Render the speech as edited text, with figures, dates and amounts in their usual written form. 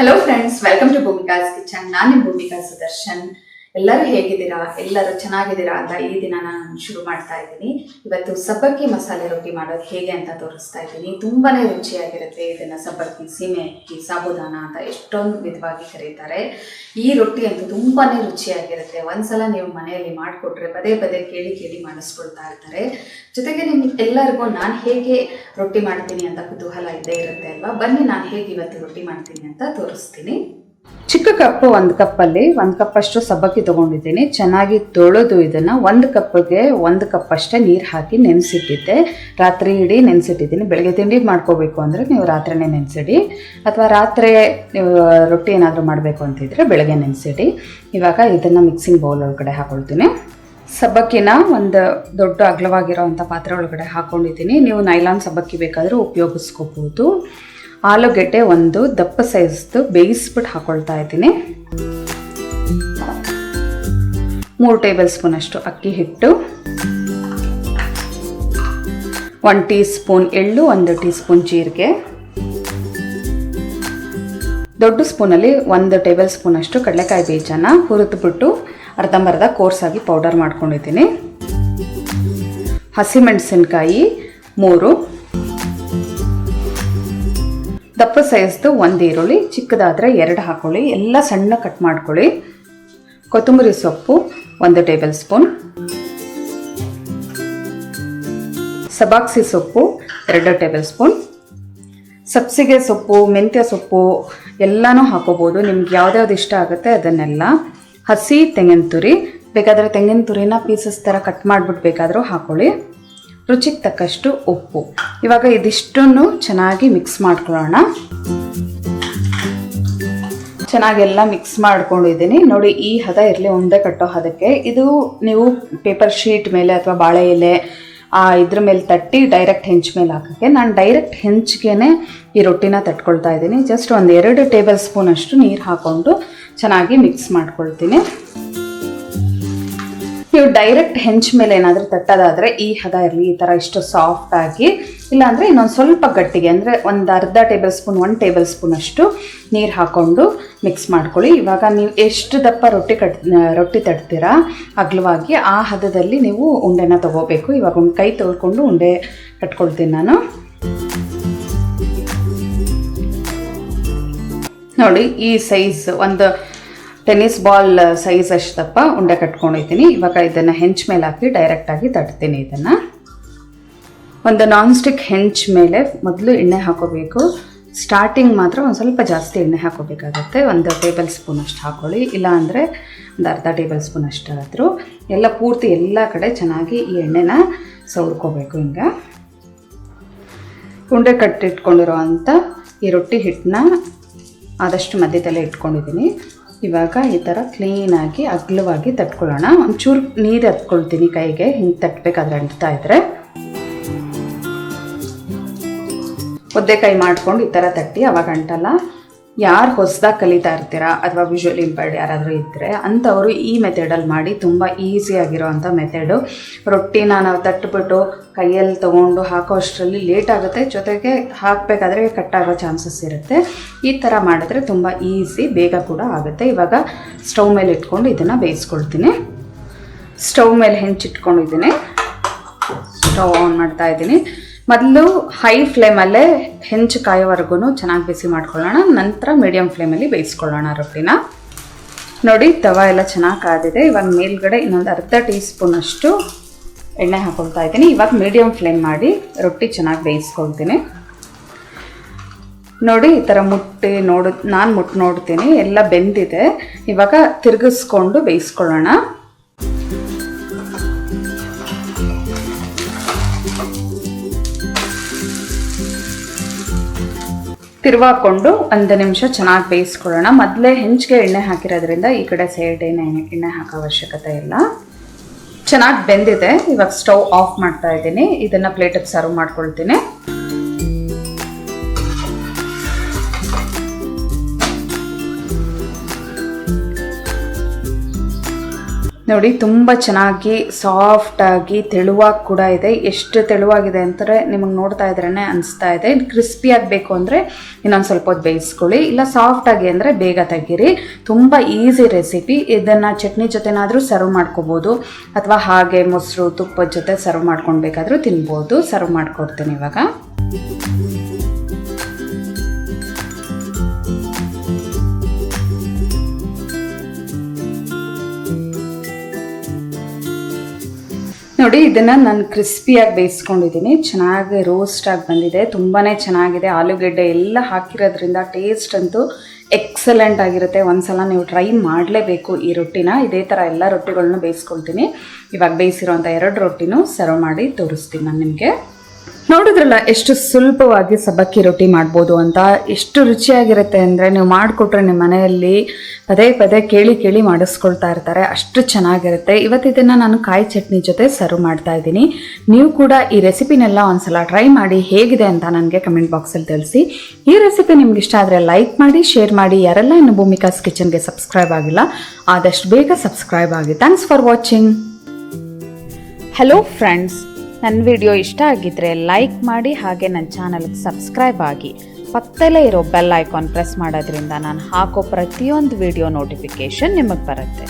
Hello friends, welcome to Bhoomika's kitchen. ನಾನು ನಿಮ್ಮ ಭೂಮಿಕಾ ಸುದರ್ಶನ್. ಎಲ್ಲರೂ ಹೇಗಿದ್ದೀರಾ? ಎಲ್ಲರೂ ಚೆನ್ನಾಗಿದ್ದೀರಾ ಅಂತ ಈ ದಿನ ನಾನು ಶುರು ಮಾಡ್ತಾ ಇದ್ದೀನಿ. ಇವತ್ತು ಸಬ್ಬಕ್ಕಿ ಮಸಾಲೆ ರೊಟ್ಟಿ ಮಾಡೋದು ಹೇಗೆ ಅಂತ ತೋರಿಸ್ತಾ ಇದ್ದೀನಿ. ತುಂಬಾನೇ ರುಚಿಯಾಗಿರುತ್ತೆ. ಇದನ್ನ ಸಬ್ಬಕ್ಕಿ, ಸೀಮೆ ಅಕ್ಕಿ, ಸಾಬುದಾನ ಅಂತ ಎಷ್ಟೊಂದು ವಿಧವಾಗಿ ಕರೀತಾರೆ. ಈ ರೊಟ್ಟಿ ಅಂತೂ ತುಂಬಾನೇ ರುಚಿಯಾಗಿರುತ್ತೆ. ಒಂದ್ಸಲ ನೀವು ಮನೆಯಲ್ಲಿ ಮಾಡಿಕೊಟ್ರೆ ಪದೇ ಪದೇ ಕೇಳಿ ಕೇಳಿ ಮಾಡಿಸ್ಕೊಳ್ತಾ ಇರ್ತಾರೆ. ಜೊತೆಗೆ ನಿಮ್ಗೆ ಎಲ್ಲರಿಗೂ ನಾನು ಹೇಗೆ ರೊಟ್ಟಿ ಮಾಡ್ತೀನಿ ಅಂತ ಕುತೂಹಲ ಇದ್ದೇ ಇರುತ್ತೆ ಅಲ್ವಾ? ಬನ್ನಿ, ನಾನು ಹೇಗೆ ಇವತ್ತು ರೊಟ್ಟಿ ಮಾಡ್ತೀನಿ ಅಂತ ತೋರಿಸ್ತೀನಿ. ಚಿಕ್ಕ ಕಪ್ಪು, 1 ಕಪ್ಪಲ್ಲಿ 1 ಕಪ್ ಅಷ್ಟು ಸಬ್ಬಕ್ಕಿ ತೊಗೊಂಡಿದ್ದೀನಿ. ಚೆನ್ನಾಗಿ ತೊಳೆದು ಇದನ್ನು 1 ಕಪ್ಪಿಗೆ 1 ಕಪ್ ಅಷ್ಟೇ ನೀರು ಹಾಕಿ ನೆನೆಸಿಟ್ಟಿದ್ದೆ. ರಾತ್ರಿ ಇಡೀ ನೆನೆಸಿಟ್ಟಿದ್ದೀನಿ. ಬೆಳಗ್ಗೆ ತಿಂಡಿ ಮಾಡ್ಕೋಬೇಕು ಅಂದರೆ ನೀವು ರಾತ್ರಿನೇ ನೆನೆಸಿಡಿ, ಅಥವಾ ರಾತ್ರಿ ನೀವು ರೊಟ್ಟಿ ಏನಾದರೂ ಮಾಡಬೇಕು ಅಂತಿದ್ರೆ ಬೆಳಗ್ಗೆ ನೆನೆಸಿಡಿ. ಇವಾಗ ಇದನ್ನು ಮಿಕ್ಸಿಂಗ್ ಬೌಲ್ ಒಳಗಡೆ ಹಾಕೊಳ್ತೀನಿ. ಸಬ್ಬಕ್ಕಿನ ಒಂದು ದೊಡ್ಡ ಅಗಲವಾಗಿರೋವಂಥ ಪಾತ್ರೆ ಒಳಗಡೆ ಹಾಕ್ಕೊಂಡಿದ್ದೀನಿ. ನೀವು ನೈಲಾನ್ ಸಬ್ಬಕ್ಕಿ ಬೇಕಾದರೂ ಉಪಯೋಗಿಸ್ಕೋಬೋದು. ಆಲೂಗೆಡ್ಡೆ ಒಂದು ದಪ್ಪ ಸೈಜ್ದು ಬೇಯಿಸ್ಬಿಟ್ಟು ಹಾಕೊಳ್ತಾ ಇದ್ದೀನಿ. 3 ಟೇಬಲ್ ಸ್ಪೂನ್ ಅಷ್ಟು ಅಕ್ಕಿ ಹಿಟ್ಟು, 1 ಟೀ ಸ್ಪೂನ್ ಎಳ್ಳು, 1 ಟೀ ಸ್ಪೂನ್ ಜೀರಿಗೆ, ದೊಡ್ಡ ಸ್ಪೂನಲ್ಲಿ 1 ಟೇಬಲ್ ಸ್ಪೂನ್ ಅಷ್ಟು ಕಡಲೆಕಾಯಿ ಬೀಜನ ಹುರಿದ್ಬಿಟ್ಟು ಅರ್ಧಂಬರ್ಧ ಕೋರ್ಸಾಗಿ ಪೌಡರ್ ಮಾಡ್ಕೊಂಡಿದ್ದೀನಿ. ಹಸಿಮೆಣಸಿನ್ಕಾಯಿ 3, ದಪ್ಪ ಸೈಜ್ದು 1 ಈರುಳ್ಳಿ, ಚಿಕ್ಕದಾದರೆ 2 ಹಾಕೊಳ್ಳಿ, ಎಲ್ಲ ಸಣ್ಣ ಕಟ್ ಮಾಡ್ಕೊಳ್ಳಿ. ಕೊತ್ತಂಬರಿ ಸೊಪ್ಪು 1 ಟೇಬಲ್ ಸ್ಪೂನ್, ಸಬ್ಬಾಕ್ಸಿ ಸೊಪ್ಪು 2 ಟೇಬಲ್ ಸ್ಪೂನ್, ಸಬ್ಸಿಗೆ ಸೊಪ್ಪು, ಮೆಂತ್ಯ ಸೊಪ್ಪು ಎಲ್ಲನೂ ಹಾಕೋಬೋದು. ನಿಮ್ಗೆ ಯಾವ್ದ್ಯಾವ್ದು ಇಷ್ಟ ಆಗುತ್ತೆ ಅದನ್ನೆಲ್ಲ. ಹಸಿ ತೆಂಗಿನ ತುರಿ, ಬೇಕಾದರೆ ತೆಂಗಿನ ತುರಿನ ಪೀಸಸ್ ಥರ ಕಟ್ ಮಾಡಿಬಿಟ್ಟು ಬೇಕಾದರೂ ಹಾಕೊಳ್ಳಿ. ರುಚಿಗೆ ತಕ್ಕಷ್ಟು ಉಪ್ಪು. ಇವಾಗ ಇದಿಷ್ಟನ್ನು ಚೆನ್ನಾಗಿ ಮಿಕ್ಸ್ ಮಾಡ್ಕೊಳ್ಳೋಣ. ಚೆನ್ನಾಗೆಲ್ಲ ಮಿಕ್ಸ್ ಮಾಡ್ಕೊಂಡಿದ್ದೀನಿ. ನೋಡಿ, ಈ ಹದ ಇರಲಿ, ಉಂಡೆ ಕಟ್ಟೋ ಹದಕ್ಕೆ. ಇದು ನೀವು ಪೇಪರ್ ಶೀಟ್ ಮೇಲೆ ಅಥವಾ ಬಾಳೆ ಎಲೆ ಇದ್ರ ಮೇಲೆ ತಟ್ಟಿ ಡೈರೆಕ್ಟ್ ಹೆಂಚ್ ಮೇಲೆ ಹಾಕೋಕ್ಕೆ. ನಾನು ಡೈರೆಕ್ಟ್ ಹೆಂಚ್ಗೆ ಈ ರೊಟ್ಟಿನ ತಟ್ಕೊಳ್ತಾ ಇದ್ದೀನಿ. ಜಸ್ಟ್ 2 ಟೇಬಲ್ ಸ್ಪೂನ್ ಅಷ್ಟು ನೀರು ಹಾಕ್ಕೊಂಡು ಚೆನ್ನಾಗಿ ಮಿಕ್ಸ್ ಮಾಡ್ಕೊಳ್ತೀನಿ. ನೀವು ಡೈರೆಕ್ಟ್ ಹೆಂಚ್ ಮೇಲೆ ಏನಾದರೂ ತಟ್ಟೋದಾದರೆ ಈ ಹದ ಇರಲಿ, ಈ ಥರ ಇಷ್ಟು ಸಾಫ್ಟಾಗಿ. ಇಲ್ಲಾಂದರೆ ಇನ್ನೊಂದು ಸ್ವಲ್ಪ ಗಟ್ಟಿಗೆ, ಅಂದರೆ ಒಂದು ಅರ್ಧ ಟೇಬಲ್ ಸ್ಪೂನ್, 1 ಟೇಬಲ್ ಸ್ಪೂನ್ ಅಷ್ಟು ನೀರು ಹಾಕ್ಕೊಂಡು ಮಿಕ್ಸ್ ಮಾಡ್ಕೊಳ್ಳಿ. ಇವಾಗ ನೀವು ಎಷ್ಟು ದಪ್ಪ ರೊಟ್ಟಿ ತಟ್ತೀರಾ ಅಗಲವಾಗಿ, ಆ ಹದದಲ್ಲಿ ನೀವು ಉಂಡೆನ ತೊಗೋಬೇಕು. ಇವಾಗ ಒಂದು ಕೈ ತೊಳ್ಕೊಂಡು ಉಂಡೆ ಕಟ್ಕೊಳ್ತೀನಿ ನಾನು. ನೋಡಿ, ಈ ಸೈಜ್ ಒಂದು ಟೆನ್ನಿಸ್ ಬಾಲ್ ಸೈಜ್ ಅಷ್ಟು ದಪ್ಪ ಉಂಡೆ ಕಟ್ಕೊಂಡಿದ್ದೀನಿ. ಇವಾಗ ಇದನ್ನು ಹೆಂಚ್ ಮೇಲೆ ಹಾಕಿ ಡೈರೆಕ್ಟಾಗಿ ತಟ್ತೀನಿ. ಇದನ್ನು ಒಂದು ನಾನ್ ಸ್ಟಿಕ್ ಹೆಂಚ್ ಮೇಲೆ ಮೊದಲು ಎಣ್ಣೆ ಹಾಕೋಬೇಕು. ಸ್ಟಾರ್ಟಿಂಗ್ ಮಾತ್ರ ಒಂದು ಸ್ವಲ್ಪ ಜಾಸ್ತಿ ಎಣ್ಣೆ ಹಾಕೋಬೇಕಾಗತ್ತೆ. 1 ಟೇಬಲ್ ಸ್ಪೂನ್ ಅಷ್ಟು ಹಾಕ್ಕೊಳ್ಳಿ, ಇಲ್ಲಾಂದರೆ ಒಂದು ಅರ್ಧ ಟೇಬಲ್ ಸ್ಪೂನ್ ಅಷ್ಟಾದರೂ. ಎಲ್ಲ ಪೂರ್ತಿ ಎಲ್ಲ ಕಡೆ ಚೆನ್ನಾಗಿ ಈ ಎಣ್ಣೆನ ಸವರ್ಕೋಬೇಕು. ಹಿಂಗೆ ಉಂಡೆ ಕಟ್ಟಿಟ್ಕೊಂಡಿರೋ ಅಂಥ ಈ ರೊಟ್ಟಿ ಹಿಟ್ಟನ್ನ ಆದಷ್ಟು ಮಧ್ಯದಲ್ಲೇ ಇಟ್ಕೊಂಡಿದ್ದೀನಿ. ಇವಾಗ ಈ ಥರ ಕ್ಲೀನಾಗಿ ಅಗಲವಾಗಿ ತಟ್ಕೊಳ್ಳೋಣ. ಒಂಚೂರು ನೀರು ಹತ್ಕೊಳ್ತೀನಿ ಕೈಗೆ, ಹಿಂಗೆ ತಟ್ಟಬೇಕಾದ್ರೆ ಅಂಟ್ತಾ ಇದ್ರೆ. ಒದ್ದೆ ಕೈ ಮಾಡ್ಕೊಂಡು ಈ ಥರ ತಟ್ಟಿ, ಅವಾಗ ಅಂಟಲ್ಲ. ಯಾರು ಹೊಸದಾಗಿ ಕಲಿತಾ ಇರ್ತೀರಾ ಅಥವಾ ವಿಜುವಲಿ ಇಂಪೈರ್ಡ್ ಯಾರಾದರೂ ಇದ್ದರೆ ಅಂಥವರು ಈ ಮೆಥಡಲ್ಲಿ ಮಾಡಿ. ತುಂಬ ಈಸಿಯಾಗಿರೋ ಅಂಥ ಮೆಥಡು. ರೊಟ್ಟಿನ ನಾವು ತಟ್ಬಿಟ್ಟು ಕೈಯಲ್ಲಿ ತೊಗೊಂಡು ಹಾಕೋ ಅಷ್ಟರಲ್ಲಿ ಲೇಟ್ ಆಗುತ್ತೆ, ಜೊತೆಗೆ ಹಾಕಬೇಕಾದ್ರೆ ಕಟ್ಟಾಗೋ ಚಾನ್ಸಸ್ ಇರುತ್ತೆ. ಈ ಥರ ಮಾಡಿದ್ರೆ ತುಂಬ ಈಸಿ, ಬೇಗ ಕೂಡ ಆಗುತ್ತೆ. ಇವಾಗ ಸ್ಟವ್ ಮೇಲೆ ಇಟ್ಕೊಂಡು ಇದನ್ನು ಬೇಯಿಸ್ಕೊಳ್ತೀನಿ. ಸ್ಟವ್ ಮೇಲೆ ಹೆಂಚಿಟ್ಕೊಂಡಿದ್ದೀನಿ. ಸ್ಟವ್ ಆನ್ ಮಾಡ್ತಾ ಇದ್ದೀನಿ. ಮೊದಲು ಹೈ ಫ್ಲೇಮಲ್ಲೇ ಹೆಂಚು ಕಾಯೋವರೆಗೂ ಚೆನ್ನಾಗಿ ಬಿಸಿ ಮಾಡ್ಕೊಳ್ಳೋಣ. ನಂತರ ಮೀಡಿಯಮ್ ಫ್ಲೇಮಲ್ಲಿ ಬೇಯಿಸ್ಕೊಳ್ಳೋಣ ರೊಟ್ಟಿನ. ನೋಡಿ, ತವ ಎಲ್ಲ ಚೆನ್ನಾಗಿ ಕಾದಿದೆ. ಇವಾಗ ಮೇಲ್ಗಡೆ ಇನ್ನೊಂದು ಅರ್ಧ ಟೀ ಸ್ಪೂನ್ ಅಷ್ಟು ಎಣ್ಣೆ ಹಾಕೊಳ್ತಾ ಇದ್ದೀನಿ. ಇವಾಗ ಮೀಡಿಯಮ್ ಫ್ಲೇಮ್ ಮಾಡಿ ರೊಟ್ಟಿ ಚೆನ್ನಾಗಿ ಬೇಯಿಸ್ಕೊಳ್ತೀನಿ. ನೋಡಿ, ಈ ಥರ ನಾನು ಮುಟ್ಟು ನೋಡ್ತೀನಿ, ಎಲ್ಲ ಬೆಂದಿದೆ. ಇವಾಗ ತಿರುಗಿಸ್ಕೊಂಡು ಬೇಯಿಸ್ಕೊಳ್ಳೋಣ. ತಿರುವಾಕೊಂಡು 1 ನಿಮಿಷ ಚೆನ್ನಾಗಿ ಬೇಯಿಸ್ಕೊಳ್ಳೋಣ. ಮೊದಲೇ ಹೆಂಚಿಗೆ ಎಣ್ಣೆ ಹಾಕಿರೋದ್ರಿಂದ ಈ ಕಡೆ ಸೈಡ್ ಎಣ್ಣೆ ಹಾಕೋ ಅವಶ್ಯಕತೆ ಇಲ್ಲ. ಚೆನ್ನಾಗಿ ಬೆಂದಿದೆ. ಇವಾಗ ಸ್ಟವ್ ಆಫ್ ಮಾಡ್ತಾ ಇದ್ದೀನಿ. ಇದನ್ನು ಪ್ಲೇಟಿಗೆ ಸರ್ವ್ ಮಾಡ್ಕೊಳ್ತೀನಿ. ನೋಡಿ ತುಂಬ ಚೆನ್ನಾಗಿ ಸಾಫ್ಟಾಗಿ ತೆಳುವಾಗಿ ಕೂಡ ಇದೆ. ಎಷ್ಟು ತೆಳುವಾಗಿದೆ ಅಂತಾರೆ ನಿಮಗೆ ನೋಡ್ತಾ ಇದ್ರೇ ಅನಿಸ್ತಾ ಇದೆ. ಕ್ರಿಸ್ಪಿ ಆಗಬೇಕು ಅಂದರೆ ಇನ್ನೊಂದು ಸ್ವಲ್ಪ ಹೊತ್ತು ಬೇಯಿಸ್ಕೊಳ್ಳಿ, ಇಲ್ಲ ಸಾಫ್ಟಾಗಿ ಅಂದರೆ ಬೇಗ ತೆಗೀರಿ. ತುಂಬ ಈಸಿ ರೆಸಿಪಿ. ಇದನ್ನು ಚಟ್ನಿ ಜೊತೆನಾದರೂ ಸರ್ವ್ ಮಾಡ್ಕೋಬೋದು, ಅಥವಾ ಹಾಗೆ ಮೊಸರು ತುಪ್ಪದ ಜೊತೆ ಸರ್ವ್ ಮಾಡ್ಕೊಳ್ಬೇಕಾದ್ರೂ ತಿನ್ಬೋದು. ಸರ್ವ್ ಮಾಡ್ಕೊಡ್ತೀನಿ ಇವಾಗ. ನೋಡಿ ಇದನ್ನು ನಾನು ಕ್ರಿಸ್ಪಿಯಾಗಿ ಬೇಯಿಸ್ಕೊಂಡಿದ್ದೀನಿ. ಚೆನ್ನಾಗಿ ರೋಸ್ಟಾಗಿ ಬಂದಿದೆ, ತುಂಬಾ ಚೆನ್ನಾಗಿದೆ. ಆಲೂಗೆಡ್ಡೆ ಎಲ್ಲ ಹಾಕಿರೋದ್ರಿಂದ ಟೇಸ್ಟ್ ಅಂತೂ ಎಕ್ಸಲೆಂಟ್ ಆಗಿರುತ್ತೆ. ಒಂದ್ಸಲ ನೀವು ಟ್ರೈ ಮಾಡಲೇಬೇಕು ಈ ರೊಟ್ಟಿನ. ಇದೇ ಥರ ಎಲ್ಲ ರೊಟ್ಟಿಗಳನ್ನ ಬೇಯಿಸ್ಕೊಳ್ತೀನಿ. ಇವಾಗ ಬೇಯಿಸಿರೋಂಥ 2 ರೊಟ್ಟಿನೂ ಸರ್ವ್ ಮಾಡಿ ತೋರಿಸ್ತೀನಿ ನಾನು ನಿಮಗೆ. ನೋಡಿದ್ರಲ್ಲ ಎಷ್ಟು ಸುಲಭವಾಗಿ ಸಬ್ಬಕ್ಕಿ ರೊಟ್ಟಿ ಮಾಡ್ಬೋದು ಅಂತ. ಎಷ್ಟು ರುಚಿಯಾಗಿರುತ್ತೆ ಅಂದರೆ ನೀವು ಮಾಡಿಕೊಟ್ರೆ ನಿಮ್ಮ ಮನೆಯಲ್ಲಿ ಪದೇ ಪದೇ ಕೇಳಿ ಮಾಡಿಸ್ಕೊಳ್ತಾ ಇರ್ತಾರೆ, ಅಷ್ಟು ಚೆನ್ನಾಗಿರುತ್ತೆ. ಇವತ್ತಿದನ್ನು ನಾನು ಕಾಯಿ ಚಟ್ನಿ ಜೊತೆ ಸರ್ವ್ ಮಾಡ್ತಾ ಇದ್ದೀನಿ. ನೀವು ಕೂಡ ಈ ರೆಸಿಪಿನೆಲ್ಲ ಒಂದ್ಸಲ ಟ್ರೈ ಮಾಡಿ ಹೇಗಿದೆ ಅಂತ ನನಗೆ ಕಮೆಂಟ್ ಬಾಕ್ಸಲ್ಲಿ ತಿಳಿಸಿ. ಈ ರೆಸಿಪಿ ನಿಮ್ಗೆ ಇಷ್ಟ ಆದರೆ ಲೈಕ್ ಮಾಡಿ, ಶೇರ್ ಮಾಡಿ. ಯಾರೆಲ್ಲ ಇನ್ನು ಭೂಮಿಕಾಸ್ ಕಿಚನ್ಗೆ ಸಬ್ಸ್ಕ್ರೈಬ್ ಆಗಿಲ್ಲ ಆದಷ್ಟು ಬೇಗ ಸಬ್ಸ್ಕ್ರೈಬ್ ಆಗಿ. Thanks for watching. Hello friends, ನನ್ನ ವಿಡಿಯೋ ಇಷ್ಟ ಆಗಿದ್ದರೆ ಲೈಕ್ ಮಾಡಿ, ಹಾಗೆ ನನ್ನ ಚಾನಲ್ಗೆ ಸಬ್ಸ್ಕ್ರೈಬ್ ಆಗಿ. ಪಕ್ಕದಲ್ಲೇ ಇರೋ ಬೆಲ್ ಐಕಾನ್ ಪ್ರೆಸ್ ಮಾಡೋದ್ರಿಂದ ನಾನು ಹಾಕೋ ಪ್ರತಿಯೊಂದು ವಿಡಿಯೋ ನೋಟಿಫಿಕೇಷನ್ ನಿಮಗೆ ಬರುತ್ತೆ.